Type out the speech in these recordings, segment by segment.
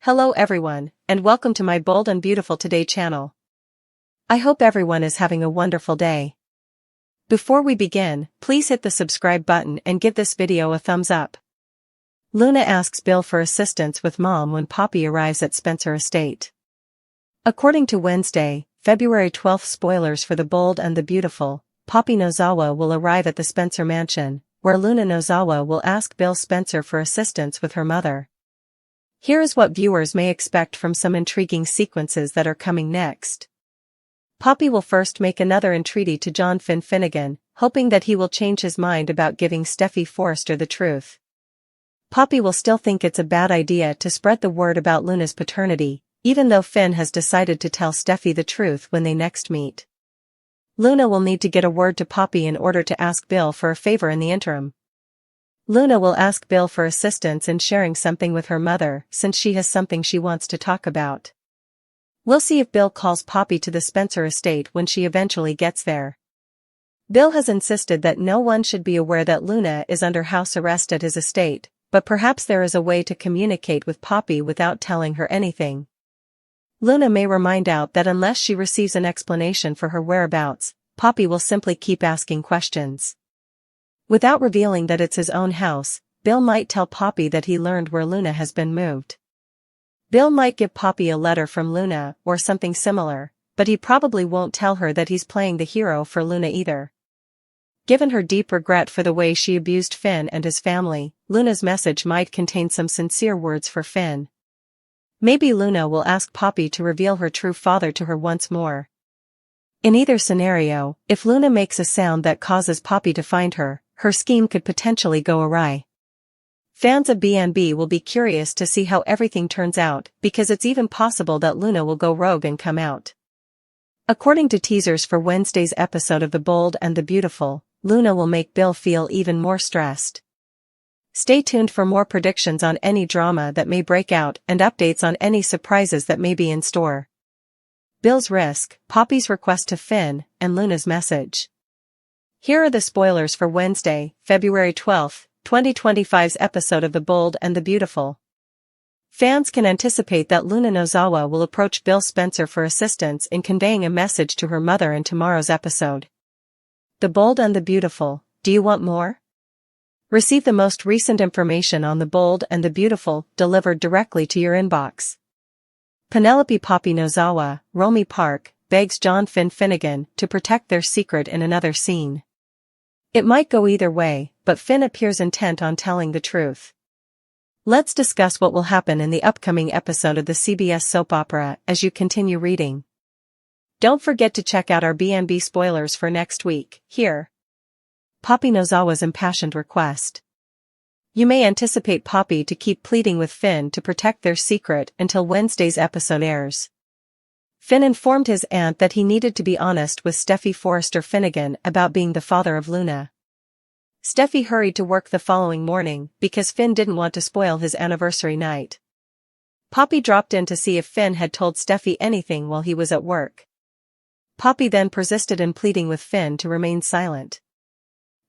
Hello everyone, and welcome to my Bold and Beautiful Today channel. I hope everyone is having a wonderful day. Before we begin, please hit the subscribe button and give this video a thumbs up. Luna asks Bill for assistance with Mom when Poppy arrives at Spencer Estate. According to Wednesday, February 12th spoilers for The Bold and the Beautiful, Poppy Nozawa will arrive at the Spencer mansion, where Luna Nozawa will ask Bill Spencer for assistance with her mother. Here is what viewers may expect from some intriguing sequences that are coming next. Poppy will first make another entreaty to John Finn Finnegan, hoping that he will change his mind about giving Steffy Forrester the truth. Poppy will still think it's a bad idea to spread the word about Luna's paternity, even though Finn has decided to tell Steffy the truth when they next meet. Luna will need to get a word to Poppy in order to ask Bill for a favor in the interim. Luna will ask Bill for assistance in sharing something with her mother since she has something she wants to talk about. We'll see if Bill calls Poppy to the Spencer estate when she eventually gets there. Bill has insisted that no one should be aware that Luna is under house arrest at his estate, but perhaps there is a way to communicate with Poppy without telling her anything. Luna may remind out that unless she receives an explanation for her whereabouts, Poppy will simply keep asking questions. Without revealing that it's his own house, Bill might tell Poppy that he learned where Luna has been moved. Bill might give Poppy a letter from Luna or something similar, but he probably won't tell her that he's playing the hero for Luna either. Given her deep regret for the way she abused Finn and his family, Luna's message might contain some sincere words for Finn. Maybe Luna will ask Poppy to reveal her true father to her once more. In either scenario, if Luna makes a sound that causes Poppy to find her, her scheme could potentially go awry. Fans of BNB will be curious to see how everything turns out because it's even possible that Luna will go rogue and come out. According to teasers for Wednesday's episode of The Bold and the Beautiful, Luna will make Bill feel even more stressed. Stay tuned for more predictions on any drama that may break out and updates on any surprises that may be in store. Bill's risk, Poppy's request to Finn, and Luna's message. Here are the spoilers for Wednesday, February 12th, 2025's episode of The Bold and the Beautiful. Fans can anticipate that Luna Nozawa will approach Bill Spencer for assistance in conveying a message to her mother in tomorrow's episode. The Bold and the Beautiful, do you want more? Receive the most recent information on The Bold and the Beautiful delivered directly to your inbox. Penelope Poppy Nozawa, Romy Park, begs John Finn Finnegan to protect their secret in another scene. It might go either way, but Finn appears intent on telling the truth. Let's discuss what will happen in the upcoming episode of the CBS soap opera as you continue reading. Don't forget to check out our BNB spoilers for next week, here. Poppy Nozawa's impassioned request. You may anticipate Poppy to keep pleading with Finn to protect their secret until Wednesday's episode airs. Finn informed his aunt that he needed to be honest with Steffy Forrester Finnegan about being the father of Luna. Steffy hurried to work the following morning because Finn didn't want to spoil his anniversary night. Poppy dropped in to see if Finn had told Steffy anything while he was at work. Poppy then persisted in pleading with Finn to remain silent.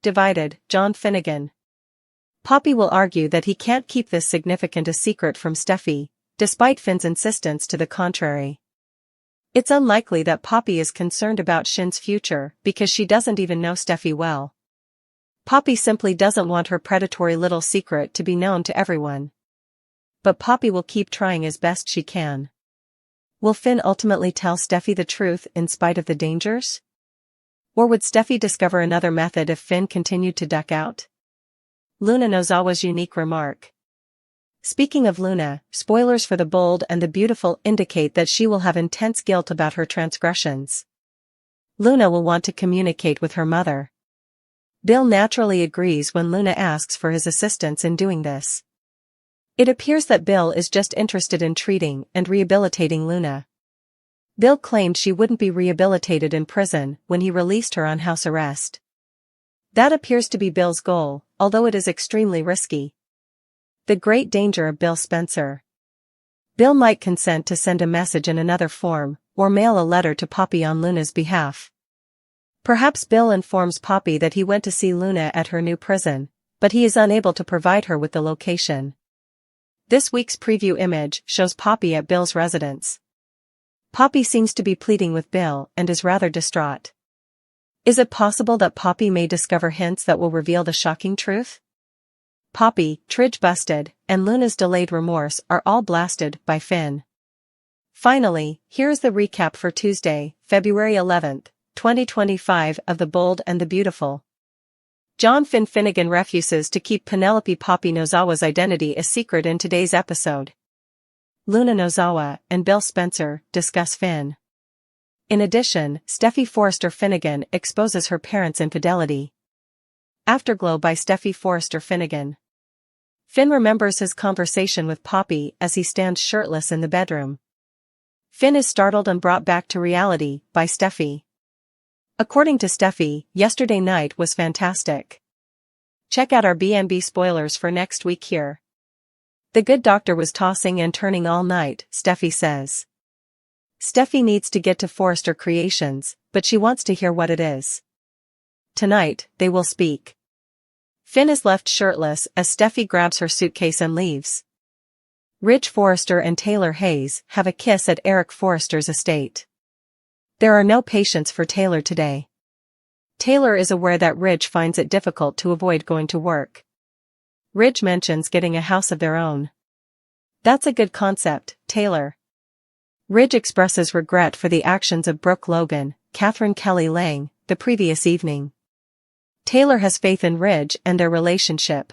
Divided, John Finnegan. Poppy will argue that he can't keep this significant a secret from Steffy, despite Finn's insistence to the contrary. It's unlikely that Poppy is concerned about Shin's future because she doesn't even know Steffy well. Poppy simply doesn't want her predatory little secret to be known to everyone. But Poppy will keep trying as best she can. Will Finn ultimately tell Steffy the truth in spite of the dangers? Or would Steffy discover another method if Finn continued to duck out? Luna Nozawa's unique remark. Speaking of Luna, spoilers for The Bold and the Beautiful indicate that she will have intense guilt about her transgressions. Luna will want to communicate with her mother. Bill naturally agrees when Luna asks for his assistance in doing this. It appears that Bill is just interested in treating and rehabilitating Luna. Bill claimed she wouldn't be rehabilitated in prison when he released her on house arrest. That appears to be Bill's goal, although it is extremely risky. The great danger of Bill Spencer. Bill might consent to send a message in another form, or mail a letter to Poppy on Luna's behalf. Perhaps Bill informs Poppy that he went to see Luna at her new prison, but he is unable to provide her with the location. This week's preview image shows Poppy at Bill's residence. Poppy seems to be pleading with Bill and is rather distraught. Is it possible that Poppy may discover hints that will reveal the shocking truth? Poppy, Tridge busted, and Luna's delayed remorse are all blasted by Finn. Finally, here is the recap for Tuesday, February 11th, 2025 of The Bold and the Beautiful. John Finn Finnegan refuses to keep Penelope Poppy Nozawa's identity a secret in today's episode. Luna Nozawa and Bill Spencer discuss Finn. In addition, Steffy Forrester Finnegan exposes her parents' infidelity. Afterglow by Steffy Forrester Finnegan. Finn remembers his conversation with Poppy as he stands shirtless in the bedroom. Finn is startled and brought back to reality by Steffy. According to Steffy, yesterday night was fantastic. Check out our B&B spoilers for next week here. The good doctor was tossing and turning all night, Steffy says. Steffy needs to get to Forrester Creations, but she wants to hear what it is. Tonight, they will speak. Finn is left shirtless as Steffy grabs her suitcase and leaves. Ridge Forrester and Taylor Hayes have a kiss at Eric Forrester's estate. There are no patients for Taylor today. Taylor is aware that Ridge finds it difficult to avoid going to work. Ridge mentions getting a house of their own. That's a good concept, Taylor. Ridge expresses regret for the actions of Brooke Logan, Catherine Kelly Lang, the previous evening. Taylor has faith in Ridge and their relationship.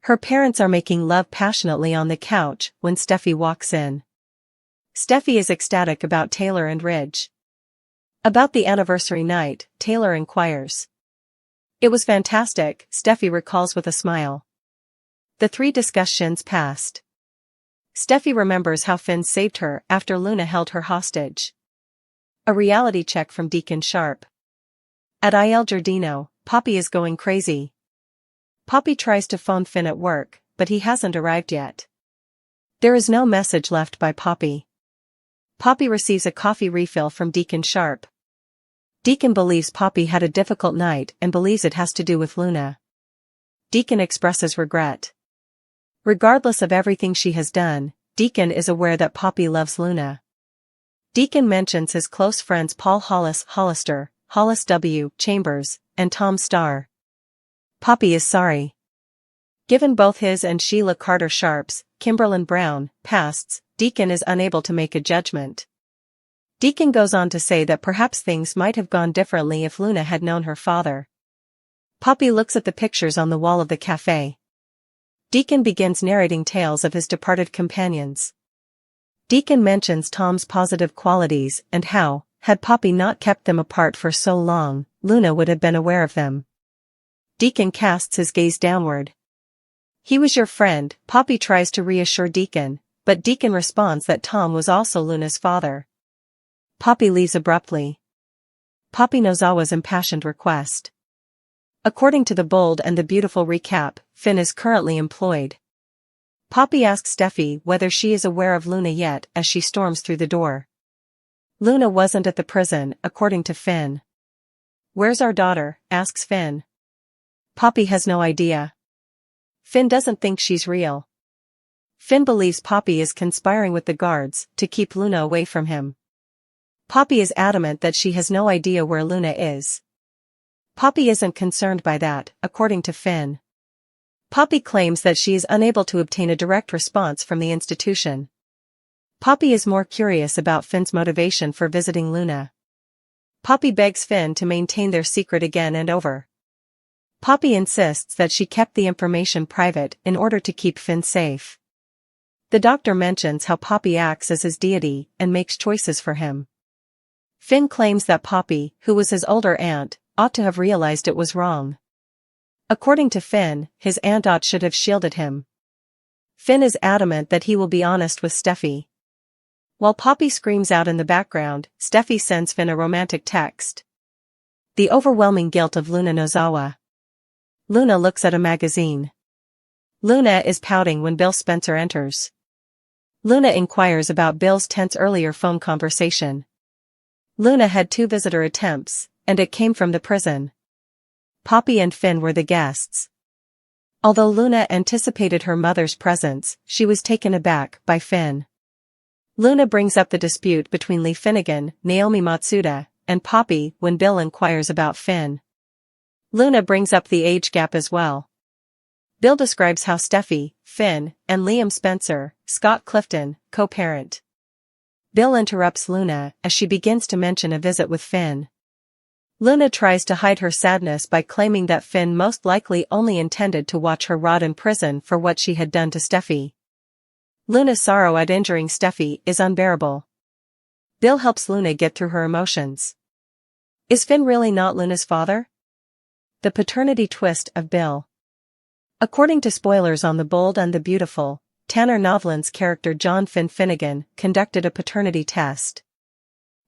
Her parents are making love passionately on the couch when Steffy walks in. Steffy is ecstatic about Taylor and Ridge. About the anniversary night, Taylor inquires. It was fantastic, Steffy recalls with a smile. The three discuss Shin's past. Steffy remembers how Finn saved her after Luna held her hostage. A reality check from Deacon Sharp. At Il Giardino, Poppy is going crazy. Poppy tries to phone Finn at work, but he hasn't arrived yet. There is no message left by Poppy. Poppy receives a coffee refill from Deacon Sharp. Deacon believes Poppy had a difficult night and believes it has to do with Luna. Deacon expresses regret. Regardless of everything she has done, Deacon is aware that Poppy loves Luna. Deacon mentions his close friends Paul Hollister, Hollis W. Chambers, and Tom Starr. Poppy is sorry. Given both his and Sheila Carter Sharp's, Kimberlyn Brown, pasts, Deacon is unable to make a judgment. Deacon goes on to say that perhaps things might have gone differently if Luna had known her father. Poppy looks at the pictures on the wall of the cafe. Deacon begins narrating tales of his departed companions. Deacon mentions Tom's positive qualities and how, had Poppy not kept them apart for so long, Luna would have been aware of them. Deacon casts his gaze downward. He was your friend, Poppy tries to reassure Deacon, but Deacon responds that Tom was also Luna's father. Poppy leaves abruptly. Poppy Nozawa's impassioned request. According to The Bold and the Beautiful recap, Finn is currently employed. Poppy asks Steffy whether she is aware of Luna yet as she storms through the door. Luna wasn't at the prison, according to Finn. Where's our daughter? Asks Finn. Poppy has no idea. Finn doesn't think she's real. Finn believes Poppy is conspiring with the guards to keep Luna away from him. Poppy is adamant that she has no idea where Luna is. Poppy isn't concerned by that, according to Finn. Poppy claims that she is unable to obtain a direct response from the institution. Poppy is more curious about Finn's motivation for visiting Luna. Poppy begs Finn to maintain their secret again and over. Poppy insists that she kept the information private in order to keep Finn safe. The doctor mentions how Poppy acts as his deity and makes choices for him. Finn claims that Poppy, who was his older aunt, ought to have realized it was wrong. According to Finn, his aunt should have shielded him. Finn is adamant that he will be honest with Steffy. While Poppy screams out in the background, Steffy sends Finn a romantic text. The overwhelming guilt of Luna Nozawa. Luna looks at a magazine. Luna is pouting when Bill Spencer enters. Luna inquires about Bill's tense earlier phone conversation. Luna had 2 visitor attempts, and it came from the prison. Poppy and Finn were the guests. Although Luna anticipated her mother's presence, she was taken aback by Finn. Luna brings up the dispute between Lee Finnegan, Naomi Matsuda, and Poppy when Bill inquires about Finn. Luna brings up the age gap as well. Bill describes how Steffi, Finn, and Liam Spencer, Scott Clifton, co-parent. Bill interrupts Luna as she begins to mention a visit with Finn. Luna tries to hide her sadness by claiming that Finn most likely only intended to watch her rot in prison for what she had done to Steffi. Luna's sorrow at injuring Steffi is unbearable. Bill helps Luna get through her emotions. Is Finn really not Luna's father? The paternity twist of Bill. According to spoilers on The Bold and the Beautiful, Tanner Novlan's character John Finn Finnegan conducted a paternity test.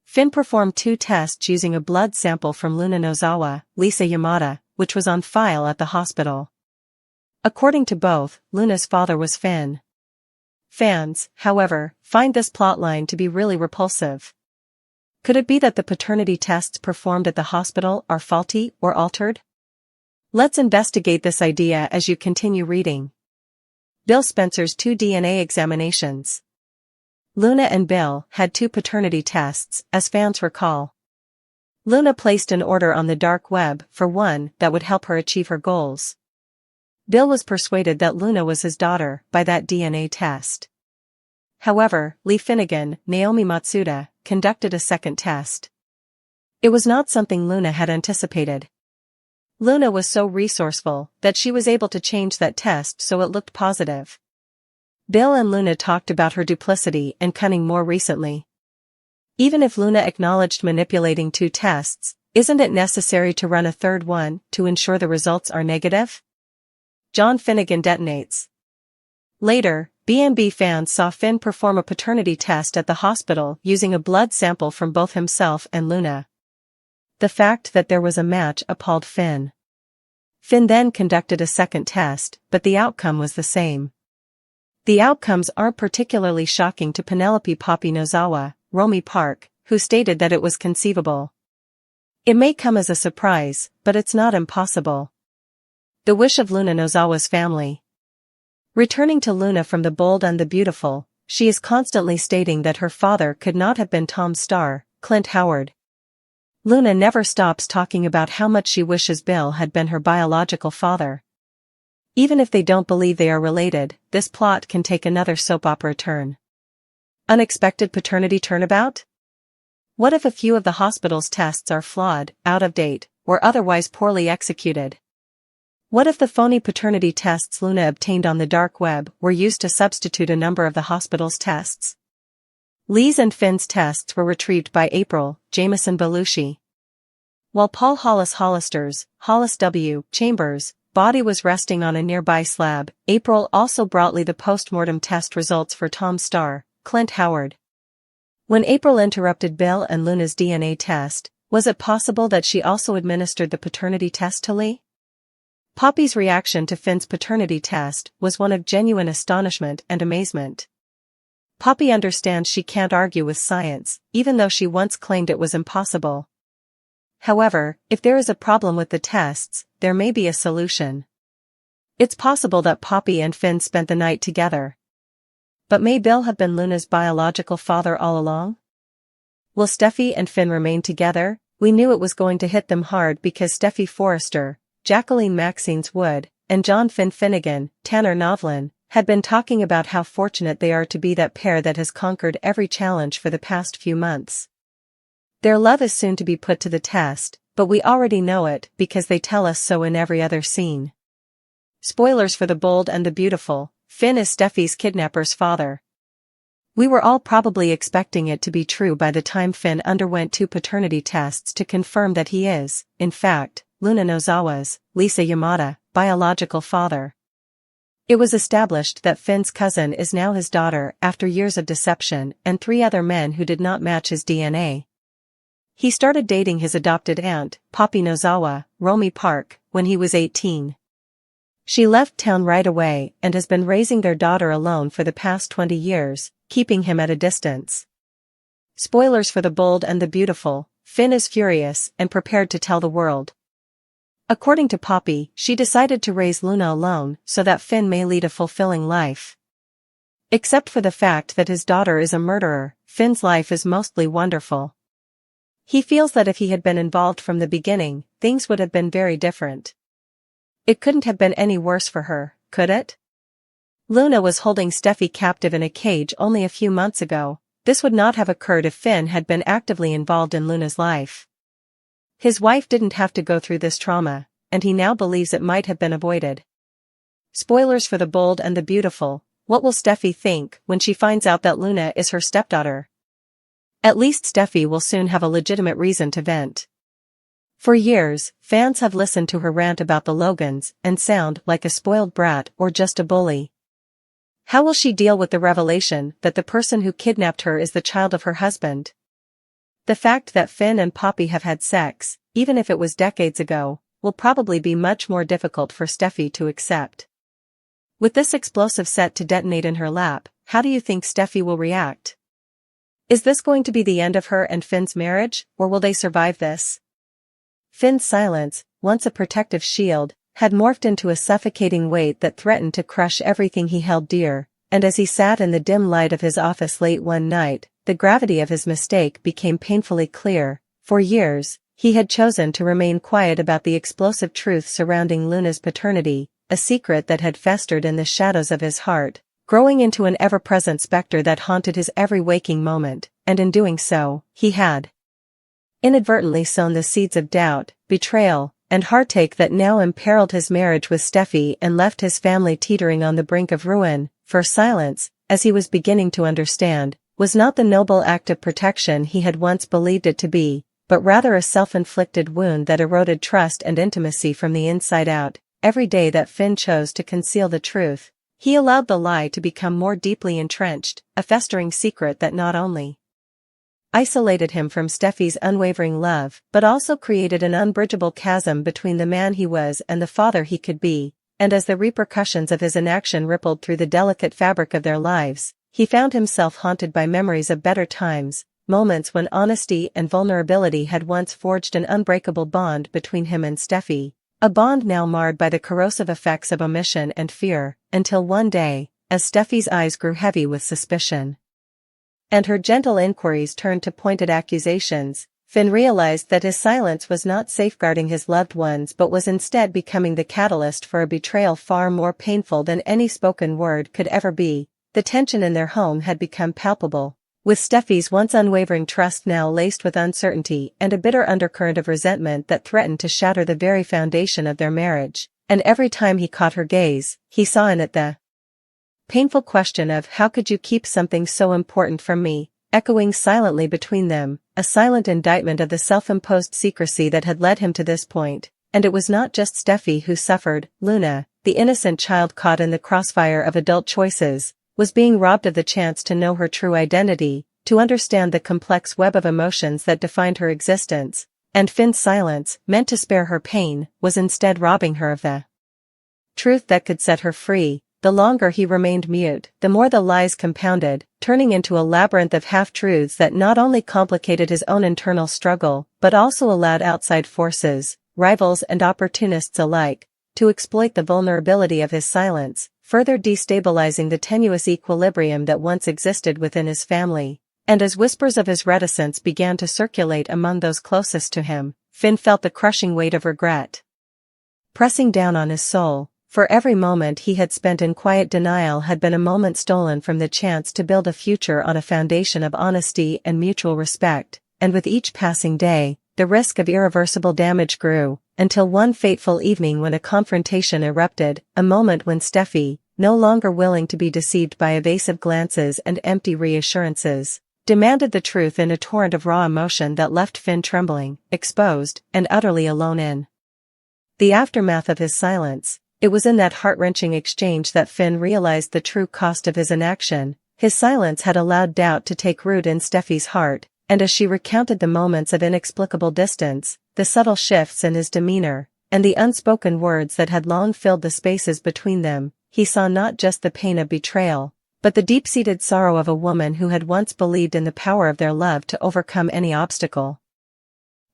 Finn performed 2 tests using a blood sample from Luna Nozawa, Lisa Yamada, which was on file at the hospital. According to both, Luna's father was Finn. Fans, however, find this plotline to be really repulsive. Could it be that the paternity tests performed at the hospital are faulty or altered? Let's investigate this idea as you continue reading. Bill Spencer's 2 DNA examinations. Luna and Bill had 2 paternity tests, as fans recall. Luna placed an order on the dark web for one that would help her achieve her goals. Bill was persuaded that Luna was his daughter by that DNA test. However, Lee Finnegan, Naomi Matsuda, conducted a second test. It was not something Luna had anticipated. Luna was so resourceful that she was able to change that test so it looked positive. Bill and Luna talked about her duplicity and cunning more recently. Even if Luna acknowledged manipulating 2 tests, isn't it necessary to run a third one to ensure the results are negative? John Finnegan detonates. Later, BNB fans saw Finn perform a paternity test at the hospital using a blood sample from both himself and Luna. The fact that there was a match appalled Finn. Finn then conducted a second test, but the outcome was the same. The outcomes aren't particularly shocking to Penelope Poppy Nozawa, Romy Park, who stated that it was conceivable. It may come as a surprise, but it's not impossible. The wish of Luna Nozawa's family. Returning to Luna from The Bold and the Beautiful, she is constantly stating that her father could not have been Tom Starr, Clint Howard. Luna never stops talking about how much she wishes Bill had been her biological father. Even if they don't believe they are related, this plot can take another soap opera turn. Unexpected paternity turnabout? What if a few of the hospital's tests are flawed, out of date, or otherwise poorly executed? What if the phony paternity tests Luna obtained on the dark web were used to substitute a number of the hospital's tests? Lee's and Finn's tests were retrieved by April Jameson Belushi. While Paul Hollis W. Chambers' body was resting on a nearby slab, April also brought Lee the post-mortem test results for Tom Starr, Clint Howard. When April interrupted Bill and Luna's DNA test, was it possible that she also administered the paternity test to Lee? Poppy's reaction to Finn's paternity test was one of genuine astonishment and amazement. Poppy understands she can't argue with science, even though she once claimed it was impossible. However, if there is a problem with the tests, there may be a solution. It's possible that Poppy and Finn spent the night together. But may Bill have been Luna's biological father all along? Will Steffi and Finn remain together? We knew it was going to hit them hard because Steffi Forrester, Jacqueline Maxines Wood, and John Finn Finnegan, Tanner Novlan, had been talking about how fortunate they are to be that pair that has conquered every challenge for the past few months. Their love is soon to be put to the test, but we already know it because they tell us so in every other scene. Spoilers for The Bold and the Beautiful, Finn is Steffi's kidnapper's father. We were all probably expecting it to be true by the time Finn underwent 2 paternity tests to confirm that he is, in fact, Luna Nozawa's, Lisa Yamada, biological father. It was established that Finn's cousin is now his daughter after years of deception and 3 other men who did not match his DNA. He started dating his adopted aunt, Poppy Nozawa, Romy Park, when he was 18. She left town right away and has been raising their daughter alone for the past 20 years, keeping him at a distance. Spoilers for The Bold and the Beautiful, Finn is furious and prepared to tell the world. According to Poppy, she decided to raise Luna alone so that Finn may lead a fulfilling life. Except for the fact that his daughter is a murderer, Finn's life is mostly wonderful. He feels that if he had been involved from the beginning, things would have been very different. It couldn't have been any worse for her, could it? Luna was holding Steffi captive in a cage only a few months ago. This would not have occurred if Finn had been actively involved in Luna's life. His wife didn't have to go through this trauma, and he now believes it might have been avoided. Spoilers for The Bold and the Beautiful. What will Steffi think when she finds out that Luna is her stepdaughter? At least Steffi will soon have a legitimate reason to vent. For years, fans have listened to her rant about the Logans and sound like a spoiled brat or just a bully. How will she deal with the revelation that the person who kidnapped her is the child of her husband? The fact that Finn and Poppy have had sex, even if it was decades ago, will probably be much more difficult for Steffi to accept. With this explosive set to detonate in her lap, how do you think Steffi will react? Is this going to be the end of her and Finn's marriage, or will they survive this? Finn's silence, once a protective shield, had morphed into a suffocating weight that threatened to crush everything he held dear, and as he sat in the dim light of his office late one night, the gravity of his mistake became painfully clear. For years, he had chosen to remain quiet about the explosive truth surrounding Luna's paternity, a secret that had festered in the shadows of his heart, growing into an ever-present specter that haunted his every waking moment, and in doing so, he had inadvertently sown the seeds of doubt, betrayal, and heartache that now imperiled his marriage with Steffi and left his family teetering on the brink of ruin. For silence, as he was beginning to understand, was not the noble act of protection he had once believed it to be, but rather a self-inflicted wound that eroded trust and intimacy from the inside out. Every day that Finn chose to conceal the truth, he allowed the lie to become more deeply entrenched, a festering secret that not only isolated him from Steffi's unwavering love but also created an unbridgeable chasm between the man he was and the father he could be. And as the repercussions of his inaction rippled through the delicate fabric of their lives, he found himself haunted by memories of better times, moments when honesty and vulnerability had once forged an unbreakable bond between him and Steffi. A bond now marred by the corrosive effects of omission and fear, until one day, as Steffi's eyes grew heavy with suspicion, and her gentle inquiries turned to pointed accusations, Finn realized that his silence was not safeguarding his loved ones but was instead becoming the catalyst for a betrayal far more painful than any spoken word could ever be. The tension in their home had become palpable, with Steffi's once unwavering trust now laced with uncertainty and a bitter undercurrent of resentment that threatened to shatter the very foundation of their marriage. And every time he caught her gaze, he saw in it the painful question of "How could you keep something so important from me?" echoing silently between them, a silent indictment of the self-imposed secrecy that had led him to this point. And it was not just Steffi who suffered. Luna, the innocent child caught in the crossfire of adult choices, was being robbed of the chance to know her true identity, to understand the complex web of emotions that defined her existence. And Finn's silence, meant to spare her pain, was instead robbing her of the truth that could set her free. The longer he remained mute, the more the lies compounded, turning into a labyrinth of half-truths that not only complicated his own internal struggle, but also allowed outside forces, rivals and opportunists alike, to exploit the vulnerability of his silence, further destabilizing the tenuous equilibrium that once existed within his family. And as whispers of his reticence began to circulate among those closest to him, Finn felt the crushing weight of regret pressing down on his soul. For every moment he had spent in quiet denial had been a moment stolen from the chance to build a future on a foundation of honesty and mutual respect, and with each passing day, the risk of irreversible damage grew, until one fateful evening when a confrontation erupted, a moment when Steffi, no longer willing to be deceived by evasive glances and empty reassurances, demanded the truth in a torrent of raw emotion that left Finn trembling, exposed, and utterly alone in the aftermath of his silence. It was in that heart-wrenching exchange that Finn realized the true cost of his inaction. His silence had allowed doubt to take root in Steffi's heart, and as she recounted the moments of inexplicable distance, the subtle shifts in his demeanor, and the unspoken words that had long filled the spaces between them, he saw not just the pain of betrayal, but the deep-seated sorrow of a woman who had once believed in the power of their love to overcome any obstacle.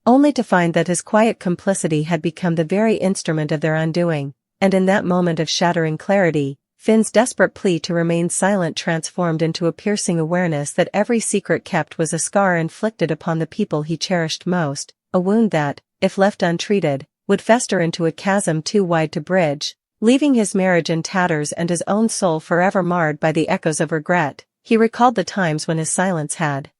only to find that his quiet complicity had become the very instrument of their undoing, and in that moment of shattering clarity, Finn's desperate plea to remain silent transformed into a piercing awareness that every secret kept was a scar inflicted upon the people he cherished most, a wound that, if left untreated, would fester into a chasm too wide to bridge, leaving his marriage in tatters and his own soul forever marred by the echoes of regret. He recalled the times when his silence had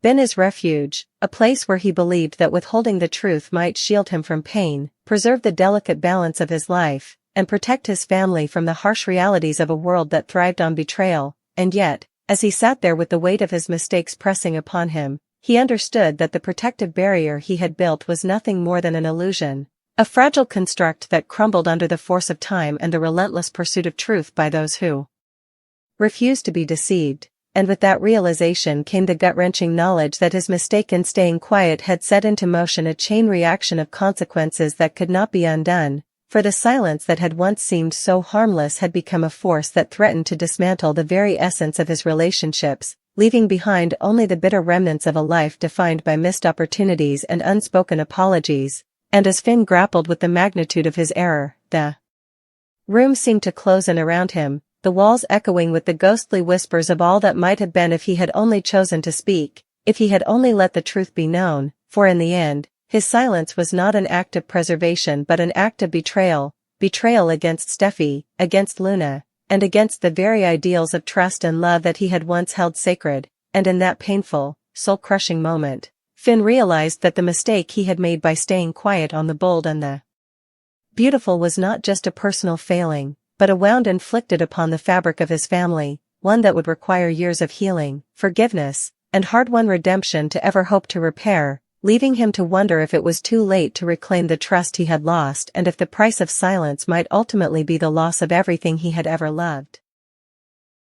been his refuge, a place where he believed that withholding the truth might shield him from pain, preserve the delicate balance of his life, and protect his family from the harsh realities of a world that thrived on betrayal. And yet, as he sat there with the weight of his mistakes pressing upon him, he understood that the protective barrier he had built was nothing more than an illusion, a fragile construct that crumbled under the force of time and the relentless pursuit of truth by those who refused to be deceived. And with that realization came the gut-wrenching knowledge that his mistake in staying quiet had set into motion a chain reaction of consequences that could not be undone, for the silence that had once seemed so harmless had become a force that threatened to dismantle the very essence of his relationships, leaving behind only the bitter remnants of a life defined by missed opportunities and unspoken apologies. And as Finn grappled with the magnitude of his error, the room seemed to close in around him, the walls echoing with the ghostly whispers of all that might have been if he had only chosen to speak, if he had only let the truth be known, for in the end, his silence was not an act of preservation but an act of betrayal against Steffi, against Luna, and against the very ideals of trust and love that he had once held sacred. And in that painful, soul-crushing moment, Finn realized that the mistake he had made by staying quiet on the bold and the beautiful was not just a personal failing, but a wound inflicted upon the fabric of his family, one that would require years of healing, forgiveness, and hard-won redemption to ever hope to repair, leaving him to wonder if it was too late to reclaim the trust he had lost and if the price of silence might ultimately be the loss of everything he had ever loved.